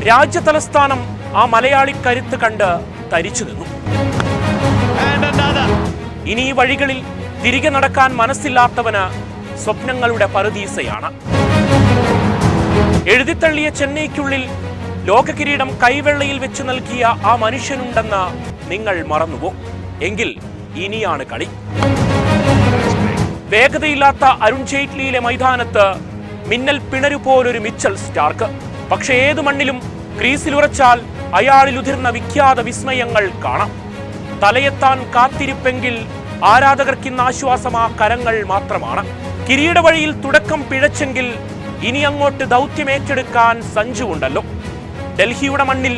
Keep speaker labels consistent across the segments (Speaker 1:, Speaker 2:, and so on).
Speaker 1: രാജ്യതലസ്ഥാനം ആ മലയാളി കരുത്ത് കണ്ട് തരിച്ചു നിന്നു. ഇനി ഈ വഴികളിൽ തിരികെ നടക്കാൻ മനസ്സില്ലാത്തവന് സ്വപ്നങ്ങളുടെ പറുദീസയാണ്. എഴുതിത്തള്ളിയ ചെന്നൈക്കുള്ളിൽ ലോകകിരീടം കൈവെള്ളയിൽ വെച്ച് നൽകിയ ആ മനുഷ്യനുണ്ടെന്ന് നിങ്ങൾ മറന്നുവോ? എങ്കിൽ ഇനിയാണ് കളി. വേഗതയില്ലാത്ത അരുൺ ജെയ്റ്റ്ലിയിലെ മൈതാനത്ത് മിന്നൽ പിണരുപോലൊരു മിച്ചൽ സ്റ്റാർക്ക്. പക്ഷെ ഏതു മണ്ണിലും ക്രീസിലുറച്ചാൽ അയാളിൽ ഉതിർന്ന വിഖ്യാത വിസ്മയങ്ങൾ കാണാം. തലയെത്താൻ കാത്തിരിപ്പെങ്കിൽ ആരാധകർക്കിന്ന് ആശ്വാസം ആ കരങ്ങൾ മാത്രമാണ്. കിരീട വഴിയിൽ തുടക്കം പിഴച്ചെങ്കിൽ ഇനി അങ്ങോട്ട് ദൗത്യമേറ്റെടുക്കാൻ സഞ്ജു ഉണ്ടല്ലോ. ഡൽഹിയുടെ മണ്ണിൽ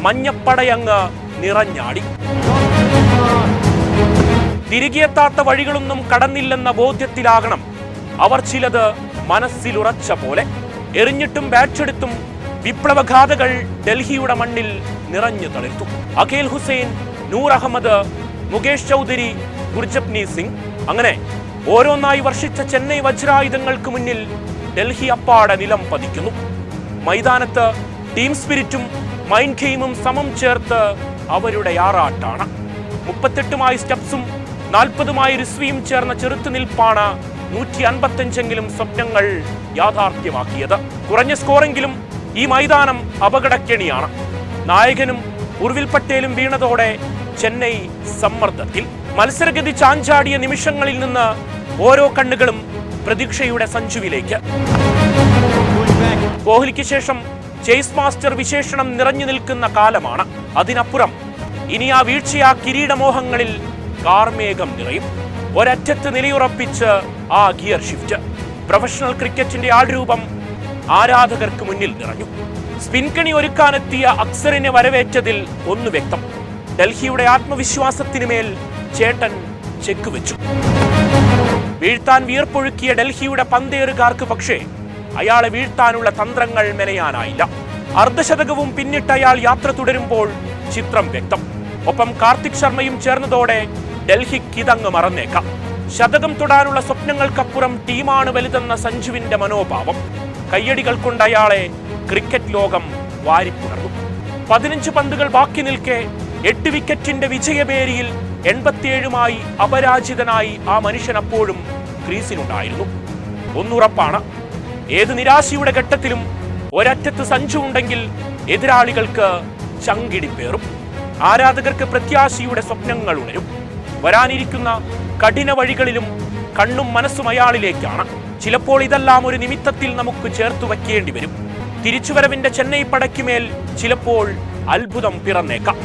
Speaker 1: മഞ്ഞപ്പടയങ്ങ് നിറഞ്ഞാടി. തിരികെയെത്താത്ത വഴികളൊന്നും കടന്നില്ലെന്ന ബോധ്യത്തിലാകണം അവർ ചിലത് മനസ്സിലുറച്ച പോലെ. എറിഞ്ഞിട്ടും ബാറ്റെടുത്തും വിപ്ലവഗാഥകൾ ഡൽഹിയുടെ മണ്ണിൽ നിറഞ്ഞു തളിർത്തു. അഖിൽ ഹുസൈൻ, നൂർ അഹമ്മദ്, മുകേഷ് ചൗധരി, ഗുർജപ്നീത് സിംഗ്, അങ്ങനെ ഓരോന്നായി വർഷിച്ച ചെന്നൈ വജ്രായുധങ്ങൾക്ക് മുന്നിൽ ഡൽഹി അപ്പാടെ നിലം പതിക്കുന്നു. മൈതാനത്ത് ടീം സ്പിരിറ്റും മൈൻഡ് ഗെയിമും സമം ചേർത്ത് അവരുടെ ആറാട്ടാണ്. 38 സ്റ്റെപ്സും 40 റിസ്വിയും ചേർന്ന ചെറുത്തുനിൽപ്പാണ് 155 സ്വപ്നങ്ങൾ യാഥാർത്ഥ്യമാക്കിയത്. കുറഞ്ഞ സ്കോറെങ്കിലും ഈ മൈതാനം അപകടക്കെണിയാണ്. നായകനും ഉർവിൽ പട്ടേലും വീണതോടെ ചെന്നൈ സമ്മർദ്ദത്തിൽ. മത്സരഗതി ചാഞ്ചാടിയ നിമിഷങ്ങളിൽ നിന്ന് ഓരോ കണ്ണുകളും പ്രതീക്ഷയുടെ സഞ്ജുവിലേക്ക്. കോഹ്ലിക്ക് ശേഷം ചേസ് മാസ്റ്റർ വിശേഷണം നിറഞ്ഞു നിൽക്കുന്ന കാലമാണ്. അതിനപ്പുറം ഇനി ആ വീഴ്ചയാ കിരീടമോഹങ്ങളിൽ കാർമേഘം നിറയും. ഒരറ്റത്ത് നിലയുറപ്പിച്ച് ആ ഗിയർ ഷിഫ്റ്റ്. പ്രൊഫഷണൽ ക്രിക്കറ്റിന്റെ ആൾരൂപം ആരാധകർക്ക് മുന്നിൽ നിറഞ്ഞു. സ്പിൻകണി ഒരുക്കാനെത്തിയ അക്സറിനെ വരവേറ്റതിൽ ഒന്ന് വ്യക്തം: ഡൽഹിയുടെ ആത്മവിശ്വാസത്തിന് മേൽ ചേട്ടൻ ചെക്ക് വെച്ചു. വീഴ്ത്താൻ വിയർപ്പൊഴുക്കിയ ഡൽഹിയുടെ പന്തേറുകാർക്ക് പക്ഷേ അയാളെ വീഴ്ത്താനുള്ള തന്ത്രങ്ങൾ മെനയാനായില്ല. അർദ്ധശതകവും പിന്നിട്ട് അയാൾ യാത്ര തുടരുമ്പോൾ ചിത്രം വ്യക്തം. ഒപ്പം കാർത്തിക് ശർമ്മയും ചേർന്നതോടെ ഡൽഹിക്കിതങ്ങ് മറന്നേക്കാം. ശതകം തൊടാനുള്ള സ്വപ്നങ്ങൾക്കപ്പുറം ടീമാണ് വലുതെന്ന സഞ്ജുവിന്റെ മനോഭാവം. കയ്യടികൾ കൊണ്ട് അയാളെ ക്രിക്കറ്റ് ലോകം വാരിപ്പുണർന്നു. 15 പന്തുകൾ ബാക്കി നിൽക്കെ 8 വിക്കറ്റിന്റെ വിജയപേരിയിൽ 87 അപരാജിതനായി ആ മനുഷ്യൻ അപ്പോഴും ക്രീസിലുണ്ടായിരുന്നു. ഒന്നുറപ്പാണ്, ഏത് നിരാശയുടെ ഘട്ടത്തിലും ഒരറ്റത്ത് സഞ്ജു ഉണ്ടെങ്കിൽ എതിരാളികൾക്ക് ചങ്കിടിപ്പേറും. ആരാധകർക്ക് പ്രത്യാശയുടെ സ്വപ്നങ്ങൾ ഉണരും. വരാനിരിക്കുന്ന കഠിന വഴികളിലും കണ്ണും മനസ്സും അയാളിലേക്കാണ്. ചിലപ്പോൾ ഇതെല്ലാം ഒരു നിമിത്തത്തിൽ നമുക്ക് ചേർത്തു വയ്ക്കേണ്ടി വരും. തിരിച്ചുവരവിന്റെ ചെന്നൈ പടയ്ക്കുമേൽ ചിലപ്പോൾ അത്ഭുതം പിറന്നേക്കാം.